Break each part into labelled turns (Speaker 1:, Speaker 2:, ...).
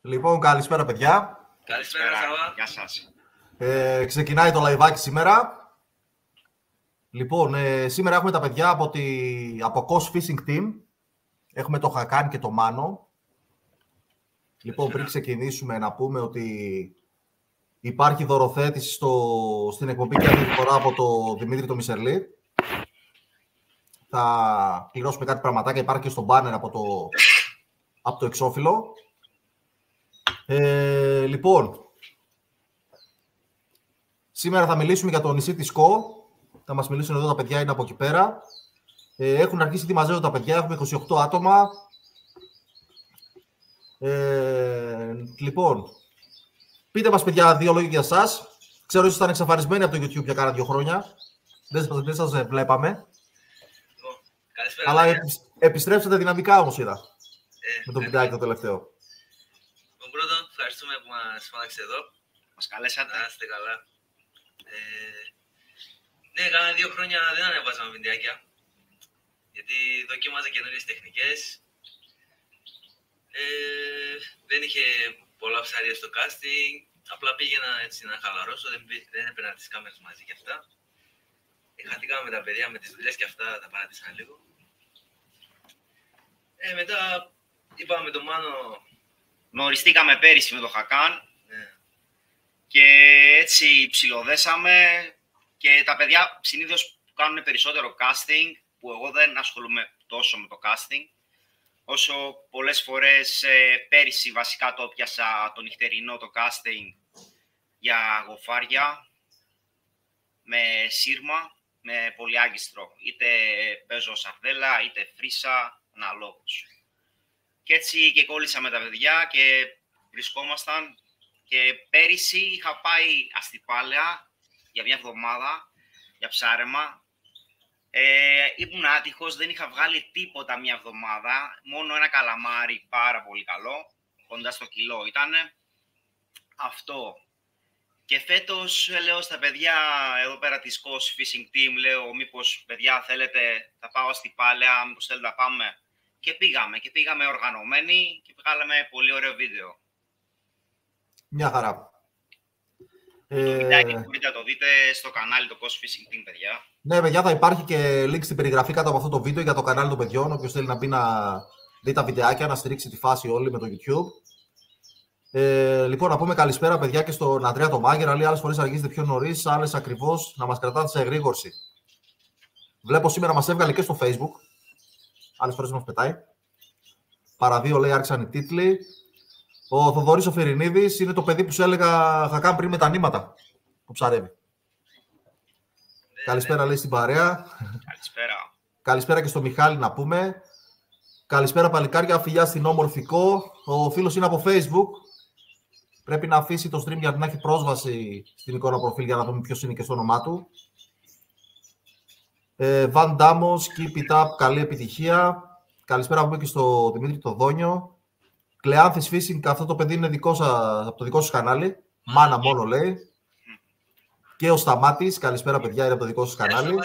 Speaker 1: Λοιπόν, καλησπέρα παιδιά.
Speaker 2: Καλησπέρα, Σάβα.
Speaker 3: Γεια σας.
Speaker 1: Ξεκινάει το λαϊβάκι σήμερα. Λοιπόν, σήμερα έχουμε τα παιδιά από Coast Fishing Team. Έχουμε το Χακάν και το Μάνο. Λοιπόν, πριν ξεκινήσουμε να πούμε ότι υπάρχει δωροθέτηση στην εκπομπή και αυτή τη φορά από το Δημήτρη το Μισερλή. Θα πληρώσουμε κάτι πραγματάκια, υπάρχει και στο banner από το εξώφυλλο. Λοιπόν, σήμερα θα μιλήσουμε για το νησί της Κο. Θα μας μιλήσουν εδώ τα παιδιά, είναι από εκεί πέρα. Έχουν αρχίσει τι μαζεύουν τα παιδιά, έχουμε 28 άτομα. Λοιπόν, πείτε μας παιδιά δύο λόγια για εσάς. Ξέρω ίσως ήταν εξαφανισμένοι από το YouTube για κάνα 2 χρόνια. Δεν σας βλέπαμε.
Speaker 2: Καλησπέρα.
Speaker 1: Αλλά επιστρέψατε δυναμικά όμως είδα. Με το βιντεάκι το τελευταίο.
Speaker 2: Τον πρώτον, ευχαριστούμε που μας φώναξε εδώ.
Speaker 3: Μας καλέσατε.
Speaker 2: Να είστε καλά. Ναι, κάνα 2 χρόνια δεν ανεβάζαμε βιντεάκια. Γιατί δοκίμαζα καινούριες τεχνικές. Δεν είχε πολλά ψάρια στο casting. Απλά πήγαινα έτσι να χαλαρώσω. Δεν έπαιρνα τις κάμερες μαζί και αυτά. Χαθήκαμε με τα παιδιά, με τις δουλειές και αυτά τα παράτησαν λίγο. Μετά είπαμε με τον Μάνο.
Speaker 3: Γνωριστήκαμε πέρυσι με το Χακάν.
Speaker 2: Ναι.
Speaker 3: Και έτσι ψιλοδέσαμε. Και τα παιδιά συνήθως κάνουν περισσότερο casting, που εγώ δεν ασχολούμαι τόσο με το casting. Όσο πολλές φορές πέρυσι βασικά το πιάσα το νυχτερινό το casting για γοφάρια με σύρμα, με πολυάγκιστρο. Είτε παίζω σαρδέλα, είτε φρίσα, αναλόγως. Και έτσι και κόλλησα με τα παιδιά και βρισκόμασταν. Και πέρυσι είχα πάει Αστυπάλαια για μια εβδομάδα για ψάρεμα. Ήμουν άτυχος, δεν είχα βγάλει τίποτα μια εβδομάδα. Μόνο ένα καλαμάρι πάρα πολύ καλό, κοντά στο κιλό ήτανε. Αυτό. Και φέτος λέω στα παιδιά εδώ πέρα της Coast Fishing Team, λέω μήπως παιδιά θέλετε, θα πάω Αστυπάλαια, μήπως θέλετε να πάμε. Και πήγαμε οργανωμένοι και βγάλαμε πολύ ωραίο βίντεο.
Speaker 1: Μια χαρά.
Speaker 3: Το βιντεάκι μπορείτε να το δείτε στο κανάλι το Coast Fishing Team, παιδιά.
Speaker 1: Ναι, παιδιά, θα υπάρχει και link στην περιγραφή κάτω από αυτό το βίντεο για το κανάλι των παιδιών. Όποιος θέλει να μπει να δει τα βιντεάκια, να στηρίξει τη φάση όλη με το YouTube. Λοιπόν, να πούμε καλησπέρα, παιδιά, και στον Ανδρέα το Μάγερα. Λέει άλλες φορές αργήσετε πιο νωρίς, άλλες ακριβώς να μας κρατάτε σε εγρήγορση. Βλέπω σήμερα μας έβγαλε και στο Facebook. Άλλες φορές μας πετάει. Παραδείο, λέει, άρχισαν οι τίτλοι. Ο Θοδωρής ο Φερινίδης είναι το παιδί που σου έλεγα θα κάνει πριν με τα νήματα που ψαρεύει. Καλησπέρα, λέει, στην παρέα.
Speaker 3: Καλησπέρα.
Speaker 1: Καλησπέρα και στο Μιχάλη να πούμε. Καλησπέρα παλικάρια, φιλιά στην όμορφικό. Ο φίλος είναι από Facebook. Πρέπει να αφήσει το stream για να έχει πρόσβαση στην εικόνα προφίλ για να δούμε ποιος είναι και στο όνομά του. Van Damos, keep it up, καλή επιτυχία. Καλησπέρα να πούμε και στο Δημήτρη το Δόνιο. Κλεάνθης Fishing, αυτό το παιδί είναι από το δικό σας κανάλι. Μάνα μόνο λέει. Και ο Σταμάτης, καλησπέρα παιδιά, είναι από το δικό σας κανάλι.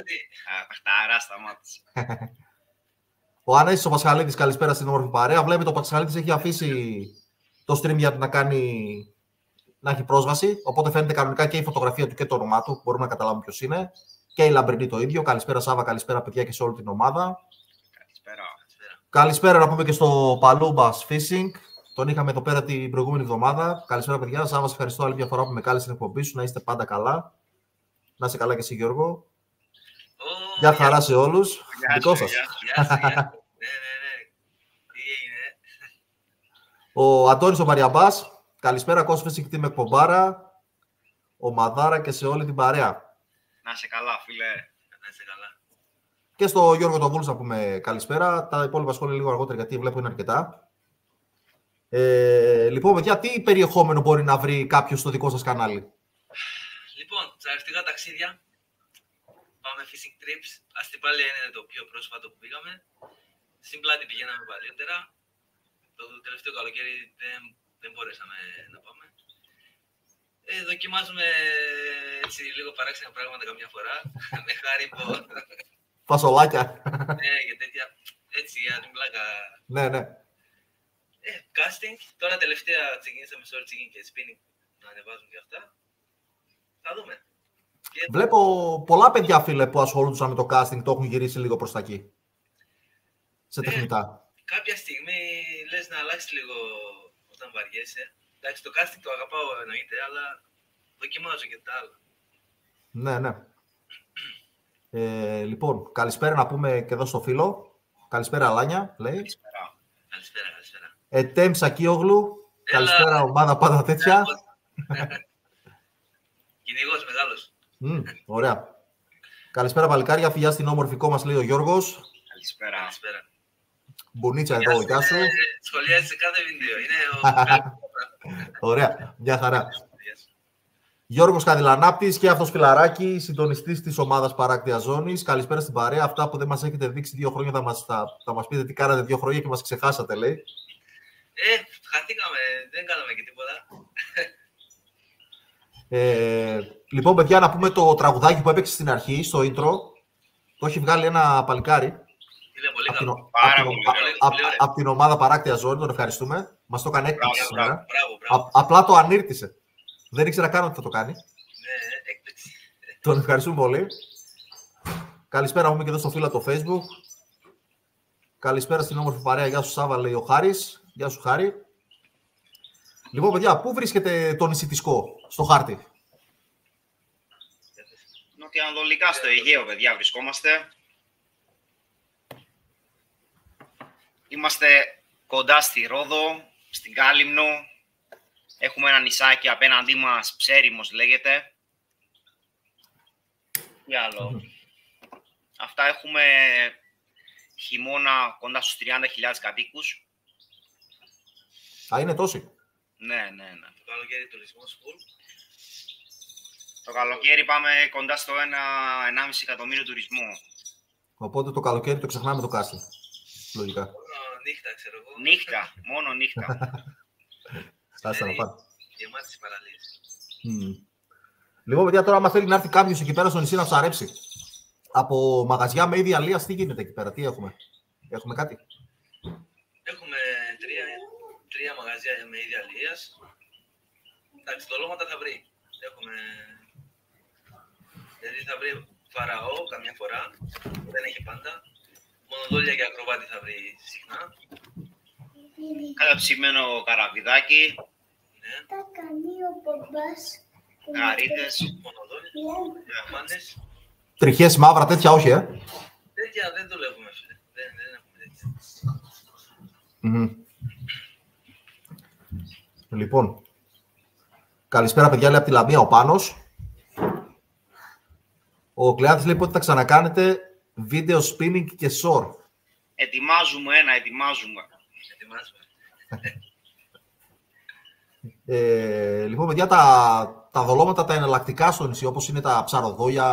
Speaker 3: Παχταρά, Σταμάτης.
Speaker 1: Ο Ανέσης ο Πασχαλίδης, καλησπέρα στην όμορφη παρέα. Βλέπετε ο Πασχαλίδης έχει αφήσει το stream για να έχει πρόσβαση. Οπότε φαίνεται κανονικά και η φωτογραφία του και το όνομά του. Μπορούμε να καταλάβουμε ποιος είναι. Και η Λαμπρινή το ίδιο. Καλησπέρα Σάβα, καλησπέρα παιδιά και σε όλη την ομάδα.
Speaker 3: Καλησπέρα.
Speaker 1: Καλησπέρα να πούμε και στο Παλούμπας Fishing. Τον είχαμε εδώ πέρα την προηγούμενη εβδομάδα. Καλησπέρα παιδιά. Σάβα, σε ευχαριστώ άλλη μια φορά που με κάλεσε στην εκπομπή σου. Να είστε πάντα καλά. Να είσαι καλά και εσύ Γιώργο. Γεια χαρά σε όλους. Δικό σας.
Speaker 2: Ναι. Τι έγινε.
Speaker 1: Ο Αντώνης ο Μαριαμπάς. Καλησπέρα, Coast Fishing Team με εκπομπάρα. Ο Μαδάρα και σε όλη την παρέα.
Speaker 3: Να είσαι καλά, φίλε.
Speaker 2: Να είσαι καλά.
Speaker 1: Και στο Γιώργο τον Βούλς να πούμε καλησπέρα. Τα υπόλοιπα σχόλια λίγο αργότερα γιατί βλέπω είναι αρκετά. Λοιπόν, παιδιά, τι περιεχόμενο μπορεί να βρει κάποιος στο δικό σας κανάλι?
Speaker 2: Λοιπόν, ψαρευτικά ταξίδια. Πάμε fishing trips. Αστυπάλαια είναι το πιο πρόσφατο που πήγαμε. Στην Πλάτη πηγαίναμε παλιότερα. Το τελευταίο καλοκαίρι δεν μπορέσαμε να πάμε. Δοκιμάζουμε έτσι λίγο παράξενα πράγματα καμιά φορά. Με χάριμπο.
Speaker 1: Φασολάκια.
Speaker 2: Ναι, και τέτοια. Έτσι για την πλάκα.
Speaker 1: Ναι, ναι.
Speaker 2: Casting. Τώρα τελευταία ξεκινήσαμε short chicken και spinning να ανεβάζουν και αυτά. Θα δούμε.
Speaker 1: Βλέπω πολλά παιδιά, φίλε, που ασχολούνται με το casting, το έχουν γυρίσει λίγο προς τα εκεί. Σε τεχνητά.
Speaker 2: Κάποια στιγμή λες να αλλάξει λίγο όταν βαριέσαι. Εντάξει, το casting το αγαπάω εννοείται, αλλά δοκιμάζω και τα άλλα.
Speaker 1: Ναι, ναι. Λοιπόν, καλησπέρα να πούμε και εδώ στο φίλο. Καλησπέρα, Αλάνια, λέει.
Speaker 3: Καλησπέρα.
Speaker 2: Καλησπέρα.
Speaker 1: Ετέμ Σακίογλου. Καλησπέρα, ομάδα πάντα τέτοια.
Speaker 2: Κυνηγός μεγάλος.
Speaker 1: Ωραία. Καλησπέρα, παλικάρια. Φιλιά στην όμορφη μας, λέει ο Γιώργος.
Speaker 3: Καλησπέρα.
Speaker 1: Μπουνίτσα εδώ, γεια σου.
Speaker 2: Σχολιάζει σε κάθε βίντεο.
Speaker 1: Ωραία, μια χαρά. Γιώργος Καδηλανάπτης και αυτός φιλαράκι, συντονιστής της ομάδας Παράκτειας Ζώνης. Καλησπέρα στην παρέα. Αυτά που δεν μας έχετε δείξει 2 χρόνια θα μας πείτε τι κάνατε 2 χρόνια και μας ξεχάσατε, λέει.
Speaker 2: Χαθήκαμε, δεν κάναμε και τίποτα.
Speaker 1: Λοιπόν, παιδιά, να πούμε το τραγουδάκι που έπαιξε στην αρχή, στο intro. Το έχει βγάλει ένα παλικάρι.
Speaker 2: Είναι πολύ καλό.
Speaker 1: Από την ομάδα Παράκτειας Ζώνης, τον ευχαριστούμε. Μας το έκανε έκπληξη σήμερα.
Speaker 2: Μπράβο.
Speaker 1: Απλά το ανήρτησε. Δεν ήξερα καν ότι θα το κάνει.
Speaker 2: Ναι, έκπληξη.
Speaker 1: Τον ευχαριστούμε πολύ. Καλησπέρα μου και εδώ στο φίλο το Facebook. Καλησπέρα στην όμορφη παρέα. Γεια σου Σάβα, λέει ο Χάρης. Γεια σου Χάρη. Λοιπόν, παιδιά, πού βρίσκεται το νησί της Κο, στο χάρτη?
Speaker 3: Νοτιοανατολικά στο Αιγαίο, παιδιά, βρισκόμαστε. Είμαστε κοντά στη Ρόδο, στην Κάλυμνο. Έχουμε ένα νησάκι απέναντί μας, Ψέριμος λέγεται. Τι άλλο. Αυτά έχουμε χειμώνα κοντά στους 30.000 κατοίκους.
Speaker 1: Α, είναι τόσοι.
Speaker 3: Ναι.
Speaker 2: Το καλοκαίρι τουρισμός full.
Speaker 3: Το καλοκαίρι πάμε κοντά στο 1,5 εκατομμύριο τουρισμό.
Speaker 1: Οπότε το καλοκαίρι το ξεχνάμε το κάστι. Λογικά.
Speaker 2: Νύχτα, ξέρω εγώ.
Speaker 3: Νύχτα, μόνο νύχτα.
Speaker 1: Άστα να πάνε.
Speaker 2: Γεμάτες παραλίες.
Speaker 1: Λοιπόν, παιδιά, τώρα άμα θέλει να έρθει κάποιος εκεί πέρα στο νησί να ψαρέψει. Από μαγαζιά με είδη αλίας, τι γίνεται εκεί πέρα, τι έχουμε? Έχουμε κάτι?
Speaker 2: Έχουμε τρία μαγαζιά με είδη αλίας. Εντάξει, δολώματα θα βρει. Δηλαδή θα βρει φαραώ καμιά φορά, δεν έχει πάντα. Μονοδόλια και ακροβάτη θα βρει συχνά.
Speaker 3: Καταψημένο καραβιδάκι.
Speaker 2: Ναι.
Speaker 4: Τα κάνει ο μπαμπάς.
Speaker 3: Γαρίδες.
Speaker 2: Μονοδόλια, μάνες.
Speaker 1: Τριχές μαύρα, τέτοια όχι,
Speaker 2: Τέτοια δεν δουλεύουμε, φίλε. Δεν έχουμε τέτοια.
Speaker 1: Λοιπόν, καλησπέρα παιδιά, λέει από τη Λαμία ο Πάνος. Ο Κλεάτης λέει πότε θα ξανακάνετε βίντεο spinning και short.
Speaker 3: Ετοιμάζουμε.
Speaker 1: Λοιπόν, παιδιά, τα δολώματα, τα εναλλακτικά στο νησί, όπως είναι τα ψαροδόλια,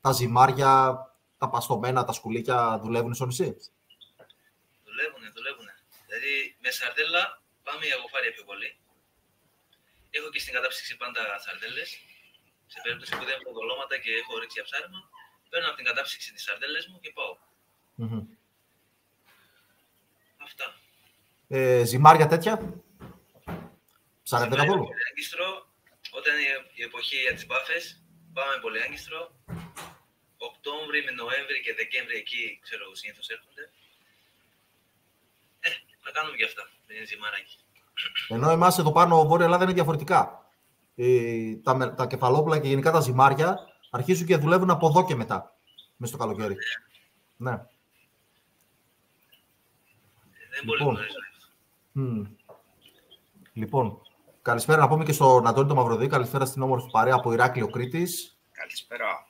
Speaker 1: τα ζυμάρια, τα παστομένα, τα σκουλίκια, δουλεύουν στο νησί?
Speaker 2: Δουλεύουνε. Δηλαδή, με σαρδέλα πάμε για γοφάρια πιο πολύ. Έχω και στην κατάψυξη πάντα σαρδέλες. Σε περίπτωση που δεν έχω δολώματα και έχω ρίξει για ψάρεμα, παίρνω από την κατάψυξη τις σαρδέλες μου και πάω. Αυτά.
Speaker 1: Ζυμάρια τέτοια. Ψάρετε
Speaker 2: Ζυμάρια
Speaker 1: καθόλου?
Speaker 2: πολυάγκιστρο, όταν είναι η εποχή για τις μπάφες, πάμε πολυάγκιστρο. Οκτώβρη με Νοέμβρη και Δεκέμβρη εκεί, ξέρω, συνήθως έρχονται. Να κάνουμε και αυτά, δεν είναι ζυμαράκι.
Speaker 1: Ενώ εμάς εδώ πάνω, Βόρεια Ελλάδα, είναι διαφορετικά. Τα κεφαλόπουλα και γενικά τα ζυμάρια αρχίζουν και δουλεύουν από εδώ και μετά, μέσα στο καλοκαίρι. Ναι.
Speaker 2: Δεν μπορεί να γνωρίζω αυτό.
Speaker 1: Λοιπόν, καλησπέρα να πούμε και στον Αντώνη το Μαυροδί. Καλησπέρα στην όμορφη παρέα από Ηράκλειο Κρήτης.
Speaker 3: Καλησπέρα.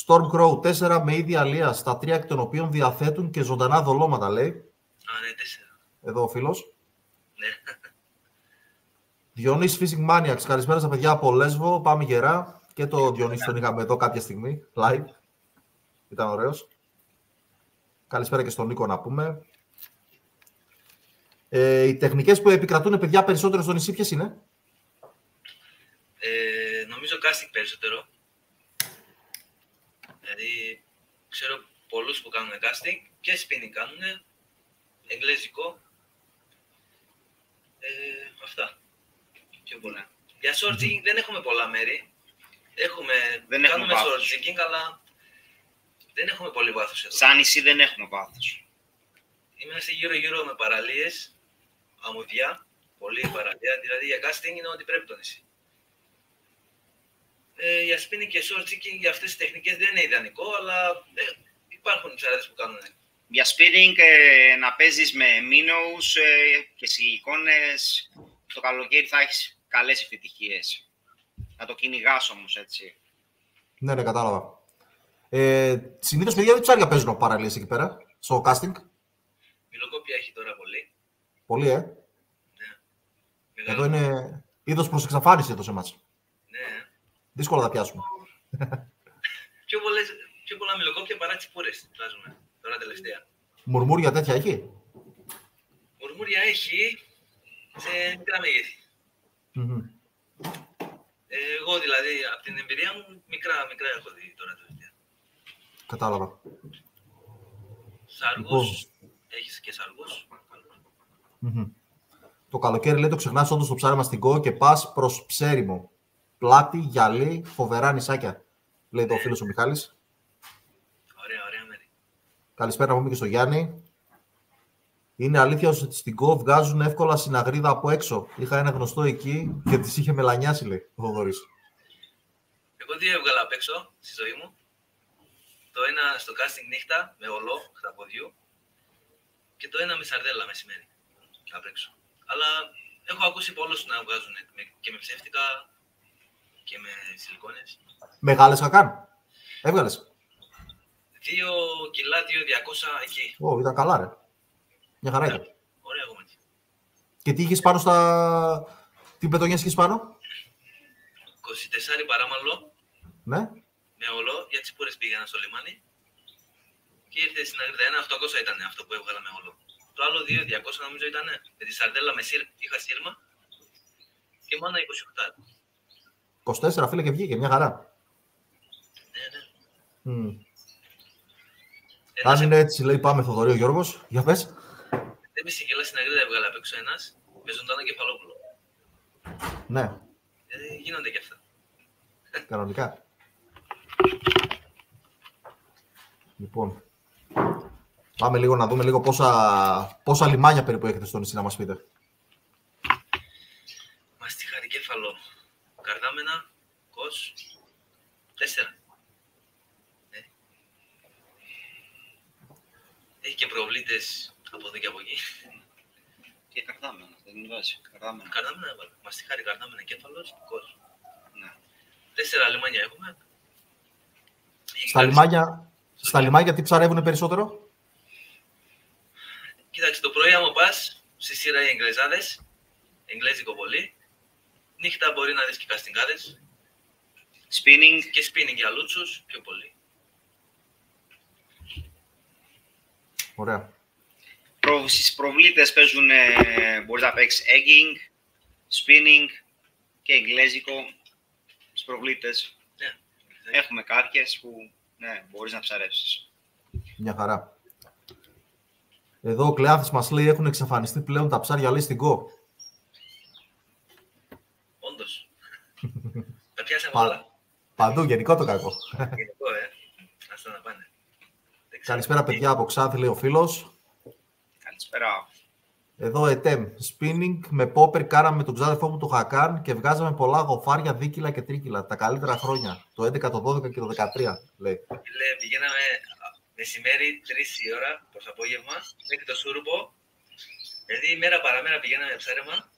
Speaker 1: Storm Crow 4 με είδη αλίας, τα 3 εκ των οποίων διαθέτουν και ζωντανά δολώματα, λέει.
Speaker 2: Α, ναι, 4.
Speaker 1: Εδώ ο φίλος.
Speaker 2: Ναι.
Speaker 1: Διονύσης Fishing Maniacs, καλησπέρα στα παιδιά από Λέσβο. Πάμε γερά. Και το Διονύση τον είχαμε εδώ κάποια στιγμή, live. Ήταν ωραίος. Καλησπέρα και στον Νίκο να πούμε. Οι τεχνικές που επικρατούν, παιδιά, περισσότερο στο νησί, ποιες είναι?
Speaker 2: Νομίζω casting περισσότερο. Δηλαδή, ξέρω πολλούς που κάνουν casting και spinning κάνουν. εγγλέζικο. Αυτά. Πιο πολλά. Για short δεν έχουμε πολλά μέρη. Κάνουμε short αλλά δεν έχουμε πολύ βάθος εδώ.
Speaker 3: Σαν νησί δεν έχουμε βάθος.
Speaker 2: Είμαστε γύρω-γύρω με παραλίες, αμμουδιά, πολύ παραλία. Δηλαδή για casting είναι ό,τι πρέπει το νησί. Για spinning και short tricking για αυτές τις τεχνικές δεν είναι ιδανικό, αλλά υπάρχουν ψαράδες που κάνουν.
Speaker 3: Για spinning να παίζεις με minnows και σιλικόνες, το καλοκαίρι θα έχεις καλές επιτυχίες. Να το κυνηγάς όμως, έτσι.
Speaker 1: Ναι, ναι, κατάλαβα. Συνήθως, παιδιά, τι ψάρια παίζουν παραλίες εκεί πέρα, στο casting?
Speaker 2: Μιλοκόπια έχει τώρα πολύ.
Speaker 1: Πολύ,
Speaker 2: Ναι.
Speaker 1: Εδώ είναι είδος προς εξαφάνιση εδώ σε εμάς.
Speaker 2: Ναι.
Speaker 1: Δύσκολα τα πιάσουμε.
Speaker 2: Πιο πολλά μιλοκόπια παρά τσιπούρες βάζουμε τώρα τελευταία.
Speaker 1: Μουρμούρια τέτοια έχει?
Speaker 2: Μουρμούρια έχει σε μικρά μεγέθη. Εγώ δηλαδή, από την εμπειρία μου, μικρά έχω δει τώρα τελευταία.
Speaker 1: Κατάλαβα.
Speaker 2: Σάργους, έχεις και σάργους.
Speaker 1: Το καλοκαίρι, λέει, το ξεχνάς όντως το ψάρεμα στην Κο και πας προς Ψέριμο. Πλάτη, γυαλί, φοβερά νησάκια, λέει το φίλος ο Μιχάλης.
Speaker 2: Ωραία μέρη.
Speaker 1: Καλησπέρα, πούμε και στο Γιάννη. Είναι αλήθεια ότι στην Κο βγάζουν εύκολα συναγρίδα από έξω. Είχα ένα γνωστό εκεί και τις είχε μελανιάσει, λέει ο Θοδωρής.
Speaker 2: Εγώ δύο έβγαλα απ' έξω στη ζωή μου. Το ένα στο casting νύχτα με ολό χταποδιού και το ένα με σαρδέλα μεσημέρι απ' έξω. Αλλά έχω ακούσει πολλούς να βγάζουν και με ψεύτικα και με σιλικόνες.
Speaker 1: Μεγάλες χακάν. Έβγαλες?
Speaker 2: 2 κιλά, 2.200 εκεί.
Speaker 1: Ήταν καλά, ρε. Μια χαρά ήταν.
Speaker 2: Ωραία κομμάτι.
Speaker 1: Και τι είχες πάνω τι πετονιές είχες πάνω?
Speaker 2: 24 παράμαλο.
Speaker 1: Ναι.
Speaker 2: Με ολό, για τσιπούρες πήγαινα στο λιμάνι. Και ήρθε στην αγρίδα. 1.800 ήταν αυτό που έβγαλα με ολό. Το άλλο 2.200 νομίζω ήταν με τη σαρδέλα είχα σύρμα. Και μόνο 28.
Speaker 1: 24, φίλε, και βγήκε, μια χαρά.
Speaker 2: Ναι.
Speaker 1: Αν είναι έτσι, λέει, πάμε Θοδωρή ο Γιώργος. Για πες.
Speaker 2: 5,5 κιλά στην αγρίδα έβγαλα απ' έξω ένας, με ζωντανό κεφαλόπουλο.
Speaker 1: Ναι.
Speaker 2: Γίνονται και αυτά.
Speaker 1: Κανονικά. Λοιπόν, πάμε λίγο να δούμε λίγο πόσα λιμάνια περίπου έχετε στο νησί, να μας πείτε.
Speaker 2: Μαστιχάρι, κέφαλο, καρδάμενα, κος, 4. Έχει και προβλήτες από εδώ και από εκεί.
Speaker 3: Και καρδάμενα, δεν είναι βάση.
Speaker 2: Καρδάμενα έβαλα. Μαστιχάρι, καρδάμενα, κέφαλος, κος.
Speaker 3: Ναι.
Speaker 2: 4 λιμάνια έχουμε.
Speaker 1: Στα λιμάνια τι ψαρεύουν περισσότερο?
Speaker 2: Κοίταξε, το πρωί άμα πας, στη σειρά οι εγγλεζάδες, εγγλέζικο πολύ. Νύχτα μπορεί να δεις και καστιγκάδες.
Speaker 3: Spinning.
Speaker 2: Και spinning για λούτσους, πιο πολύ.
Speaker 1: Ωραία.
Speaker 3: Στις προβλήτες παίζουν, μπορείς να παίξεις egging, spinning και εγγλέζικο στις προβλήτες.
Speaker 2: Ναι.
Speaker 3: Έχουμε κάποιες που μπορείς να ψαρεύσεις.
Speaker 1: Μια χαρά. Εδώ ο Κλεάθης μας λέει έχουν εξαφανιστεί πλέον τα ψάρια, λέει, στην Κο.
Speaker 2: Όντως. Τα πιάσαμε όλα.
Speaker 1: Παντού, γενικό το κακό.
Speaker 2: Γενικό, Άστα να πάνε.
Speaker 1: Καλησπέρα, παιδιά, από Ξάνθη, λέει ο φίλος.
Speaker 3: Καλησπέρα.
Speaker 1: Εδώ ετέμ. Spinning με πόπερ κάναμε με τον ξάδερφό μου το Χακάν και βγάζαμε πολλά γοφάρια, δίκυλα και τρίκυλα. Τα καλύτερα χρόνια. Το 11, το 12 και το 13, λέει.
Speaker 2: Πηγαίναμε μεσημέρι, 3 η ώρα προς απόγευμα, μέχρι το Σούρουπο. Δηλαδή, μέρα παραμέρα πηγαίναμε ψάρεμα.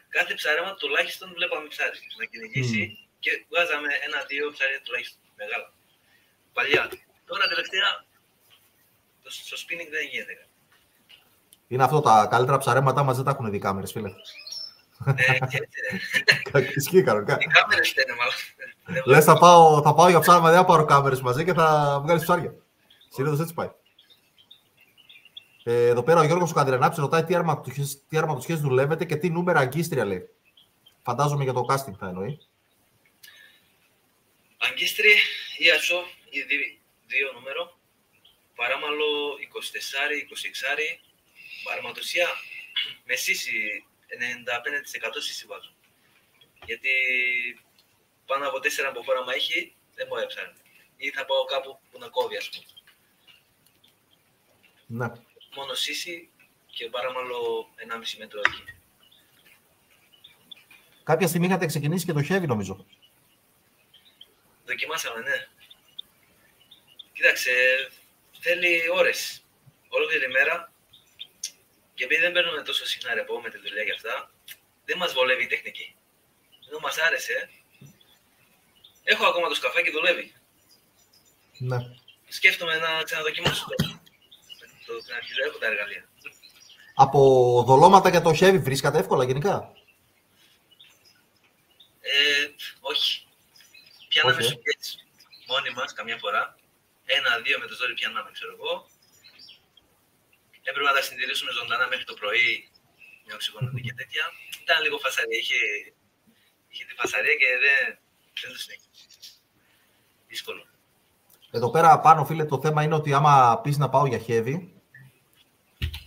Speaker 2: Κάθε ψάρεμα τουλάχιστον βλέπαμε ψάρι να κυνηγήσει και βγάζαμε 1-2 ψάρια τουλάχιστον μεγάλα. Παλιά. Τώρα τελευταία στο spinning δεν γίνεται.
Speaker 1: Είναι αυτό, τα καλύτερα ψαρέματά μας δεν τα έχουν δει κάμερες, φίλε.
Speaker 2: Και έτσι,
Speaker 1: Ισχύει κανονικά.
Speaker 2: οι κάμερες φταίνε μάλλον.
Speaker 1: Λες, θα πάω για ψάρεμα, δεν θα πάρω κάμερες μαζί και θα βγάλεις ψάρια. Συνήθως έτσι πάει. Εδώ πέρα ο Γιώργος ο Καντρενάψης ρωτάει τι αρματοσχέσεις δουλεύετε και τι νούμερα αγκίστρια, λέει. Φαντάζομαι για το casting θα εννοεί.
Speaker 2: Αγκίστρι ή ασό, ή 2 νούμερο. Παράμαλο 24, 26. Αρματοσία με σύση 95% σύση βάζω. Γιατί πάνω από 4 από φόραμα έχει, δεν μου έψανε. Ή θα πάω κάπου που να κόβει, ας πούμε.
Speaker 1: Ναι.
Speaker 2: Μόνο σύση και παράμαλο 1,5 μέτρο εκεί.
Speaker 1: Κάποια στιγμή είχατε ξεκινήσει και το heavy, νομίζω.
Speaker 2: Δοκιμάσαμε, ναι. Κοίταξε, θέλει ώρες. Ολόκληρη μέρα. Και επειδή δεν παίρνουμε τόσο συχνά ρεπό με τη δουλειά και αυτά, δεν μας βολεύει η τεχνική. Ενώ μας άρεσε, έχω ακόμα το σκαφάκι, δουλεύει.
Speaker 1: Ναι.
Speaker 2: Σκέφτομαι να ξαναδοκιμάσω το ξαναρχίζω, έχω τα εργαλεία.
Speaker 1: Από δολώματα για το heavy βρίσκατε εύκολα γενικά?
Speaker 2: Όχι. Πιάναμε
Speaker 1: Όχι,
Speaker 2: σουγγές μόνοι μας καμιά φορά. 1-2 με το ζόρι πιάναμε, ξέρω εγώ. Έπρεπε να τα συντηρήσουμε ζωντανά μέχρι το πρωί με οξυγόνο και τέτοια. Ήταν λίγο φασαρία. Είχε τη φασαρία και δεν το συνέχισε. Δύσκολο.
Speaker 1: Εδώ πέρα πάνω, φίλε, το θέμα είναι ότι άμα πεις να πάω για heavy,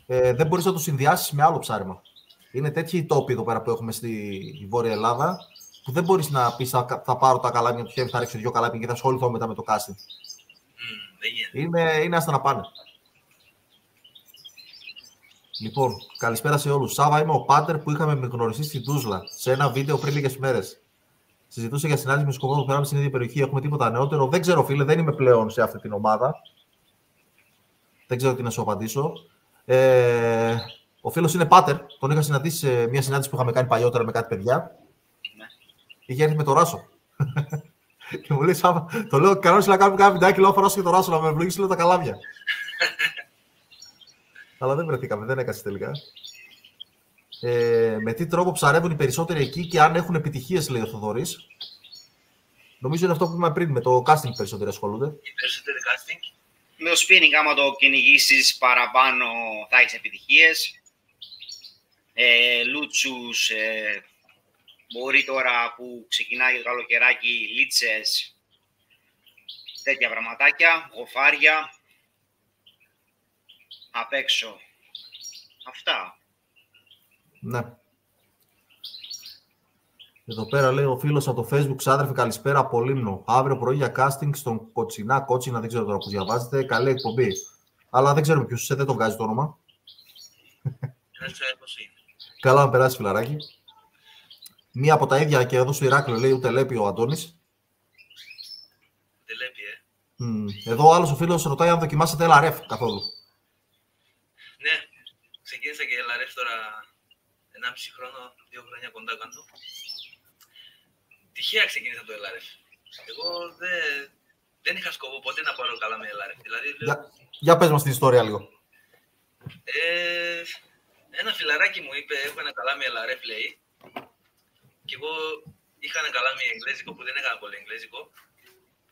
Speaker 1: δεν μπορείς να το συνδυάσεις με άλλο ψάρεμα. Είναι τέτοιοι οι τόποι εδώ πέρα που έχουμε στη Βόρεια Ελλάδα, που δεν μπορείς να πεις θα πάρω τα καλάμια του heavy, θα ρίξω 2 καλάμια και θα ασχοληθώ μετά με το casting.
Speaker 2: Δεν γίνεται.
Speaker 1: Είναι άστα να πάνε. Λοιπόν, καλησπέρα σε όλους. Σάβα, είμαι ο Πάτερ που είχαμε γνωριστεί στην Τούσλα σε ένα βίντεο πριν λίγες μέρες. Συζητούσε για συνάντηση με σκοπό που περάμε στην ίδια περιοχή. Έχουμε τίποτα νεότερο? Δεν ξέρω, φίλε, δεν είμαι πλέον σε αυτή την ομάδα. Δεν ξέρω τι να σου απαντήσω. Ο φίλος είναι Πάτερ. Τον είχα συναντήσει σε μια συνάντηση που είχαμε κάνει παλιότερα με κάτι παιδιά.
Speaker 3: Ναι.
Speaker 1: Είχε έρθει με το Ράσο. Και μου λέει, Σάβα, το λέω, κανόνες να κάνουμε κάποιο βιντεάκι, λέω, φοράσω και το Ράσο να με ευλογήσει, λέω, τα καλάμια. Αλλά δεν βρεθήκαμε, δεν έκασε τελικά. Με τι τρόπο ψαρεύουν οι περισσότεροι εκεί και αν έχουν επιτυχίες, λέει ο Θοδωρής. Νομίζω είναι αυτό που είπαμε πριν, με το casting περισσότεροι ασχολούνται.
Speaker 2: Οι περισσότεροι casting.
Speaker 3: Με το spinning, άμα το κυνηγήσεις παραπάνω, θα έχεις επιτυχίες. Λούτσους, μπορεί τώρα που ξεκινάει το καλοκαιράκι, λίτσες, τέτοια πραγματάκια, γοφάρια. Απ' έξω. Αυτά.
Speaker 1: Ναι. Εδώ πέρα λέει ο φίλος από το Facebook, ξάδερφε, καλησπέρα από Λίμνο. Αύριο πρωί για casting στον Κότσινα, δεν ξέρω τώρα πώς διαβάζετε. Καλή εκπομπή. Αλλά δεν ξέρουμε ποιος είσαι, δεν το βγάζει το όνομα. Καλά να περάσει, φιλαράκι. Μία από τα ίδια και εδώ στο Ηράκλειο λέει ούτε λέπει ο Αντώνης.
Speaker 2: Δεν λέπει,
Speaker 1: Εδώ ο άλλος ο φίλος ρωτάει αν δοκιμάσετε LRF καθόλου.
Speaker 2: Ναι, ξεκίνησα και LRF τώρα 1,5 χρόνο, 2 χρόνια κοντά κάτω. Τυχαία ξεκίνησα το LRF. Εγώ δεν είχα σκοπό ποτέ να πάρω καλά με LRF. Δηλαδή,
Speaker 1: για πες μας την ιστορία λίγο.
Speaker 2: Ένα φιλαράκι μου είπε, έχω ένα καλάμι LRF, λέει, και εγώ είχα ένα καλάμι εγγλέζικο που δεν έκανα πολύ εγγλέζικο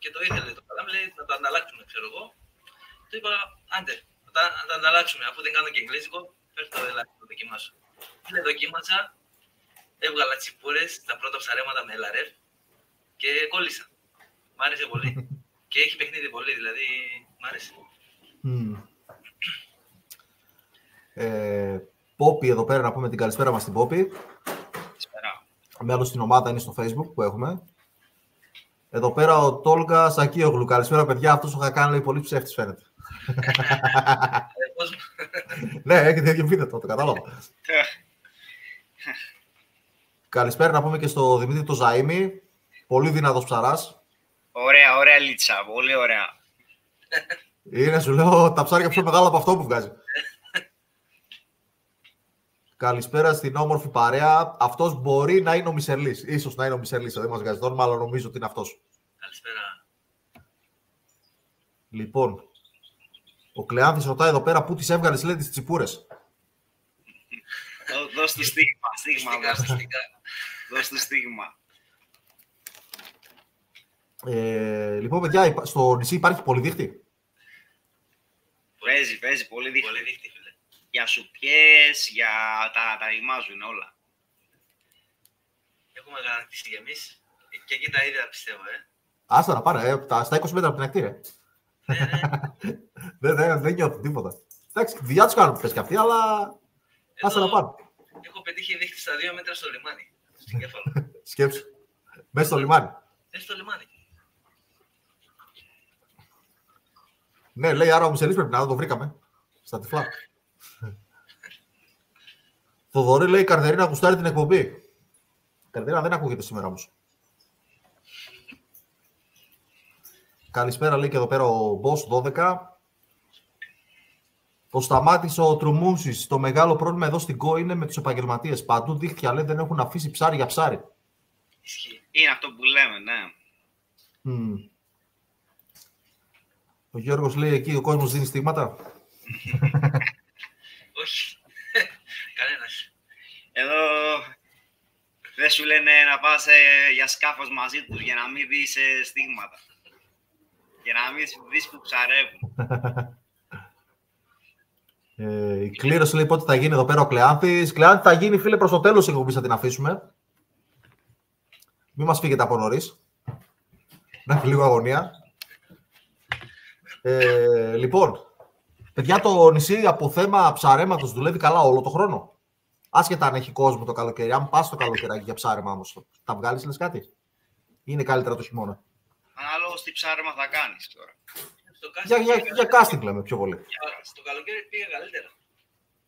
Speaker 2: και το ήθελε το καλάμι, λέει, να το ανταλλάξουμε, ξέρω εγώ. Του είπα, άντε, να το ανταλλάξουμε, αφού δεν κάνω και εγγλέζικο, φέρω το LRF, το δοκιμάσω. Le δοκίμασα, έβγαλα τσιπούρες τα πρώτα ψαρέματα με LRF και κόλλησα. Μ' άρεσε πολύ. Και έχει παιχνίδι πολύ, δηλαδή μ' άρεσε.
Speaker 1: Πόπι εδώ πέρα, να πούμε την καλησπέρα μας στην Πόπι. Μέλος στην ομάδα είναι στο Facebook που έχουμε. Εδώ πέρα ο Τόλγα Σακίογλου. Καλησπέρα, παιδιά. Αυτός ο Χακάν λέει πολύ ψεύτης φαίνεται. Ναι, έχετε διεμφίδετο, το κατάλαβα. Καλησπέρα να πούμε και στο Δημήτρη το Ζαΐμι. Πολύ δυνατός ψαράς.
Speaker 3: Ωραία, ωραία λίτσα. Πολύ ωραία.
Speaker 1: Είναι, σου λέω, τα ψάρια πιο μεγάλα από αυτό που βγάζει. Καλησπέρα στην όμορφη παρέα. Αυτός μπορεί να είναι ο Μισελής. Ίσως να είναι ο Μισελής. Δεν μας βγάζει το όνομα, αλλά νομίζω ότι είναι αυτός.
Speaker 2: Καλησπέρα.
Speaker 1: Λοιπόν, ο Κλεάνθης ρωτάει εδώ πέρα πού τις έβγαλες, λέει, τις τσιπούρες.
Speaker 3: Δώσ' του στίγμα. Δώσ' του στίγμα.
Speaker 1: Λοιπόν, παιδιά, στο νησί υπάρχει πολυδίχτη.
Speaker 3: Παίζει πολύ δίχτυ.
Speaker 2: Πολύ δίχτυ, φίλε.
Speaker 3: Για σουπιές, για τα ρημάζουν όλα.
Speaker 2: Έχουμε γανακτήσει κι εμείς. Και εκεί τα ίδια πιστεύω,
Speaker 1: Άστα να πάνε, στα 20 μέτρα από την ακτή, ρε.
Speaker 2: Ναι.
Speaker 1: Δεν νιώθω τίποτα. Εντάξει, δουλειά τους κάνουν πες και αυτοί, αλλά Άσε να πάνε.
Speaker 2: Έχω πετύχει δίχτυ στα 2 μέτρα στο λιμάνι. Στην Κέφαλο.
Speaker 1: Σκέψου. Μέσα στο λιμάνι.
Speaker 2: Μέσα στο λιμάνι.
Speaker 1: Ναι, λέει, άρα ο Μισελής πρέπει να το βρήκαμε. Στα τυφλά. Θοδωρή λέει, η Καρδερίνα γουστάρει την εκπομπή. Η Καρδερίνα δεν ακούγεται σήμερα όμως. Καλησπέρα, λέει και εδώ πέρα ο Boss 12. Το σταμάτησε ο Τρουμούσης. Το μεγάλο πρόβλημα εδώ στην ΚΟ είναι με τους επαγγελματίες. Παντού δίχτυα, λέει, δεν έχουν αφήσει ψάρι για ψάρι.
Speaker 3: Ισχύει. Είναι αυτό που λέμε, ναι.
Speaker 1: Ο Γιώργος λέει, εκεί ο κόσμος δίνει στίγματα.
Speaker 2: Όχι. Κανένας.
Speaker 3: Εδώ δεν σου λένε να πας για σκάφος μαζί τους για να μην δεις στίγματα. Για να μην δεις που ψαρεύουν.
Speaker 1: Η κλήρωση λέει πότε θα γίνει εδώ πέρα ο Κλεάνθης. Κλεάνθη θα γίνει, φίλε, προς το τέλος εκπομπής θα την αφήσουμε. Μην μας φύγετε από νωρίς. Να έχει λίγο αγωνία. Λοιπόν, παιδιά, το νησί από θέμα ψαρέματος δουλεύει καλά όλο το χρόνο. Άσχετα αν έχει κόσμο το καλοκαίρι. Αν πας το καλοκαιράκι για ψάρεμα όμως, θα βγάλεις, λες κάτι. Είναι καλύτερα το χειμώνα.
Speaker 3: Ανάλογα τι ψάρεμα θα κάνεις τώρα.
Speaker 1: Για casting λέμε πιο πολύ.
Speaker 2: Στο καλοκαίρι πήγε καλύτερα.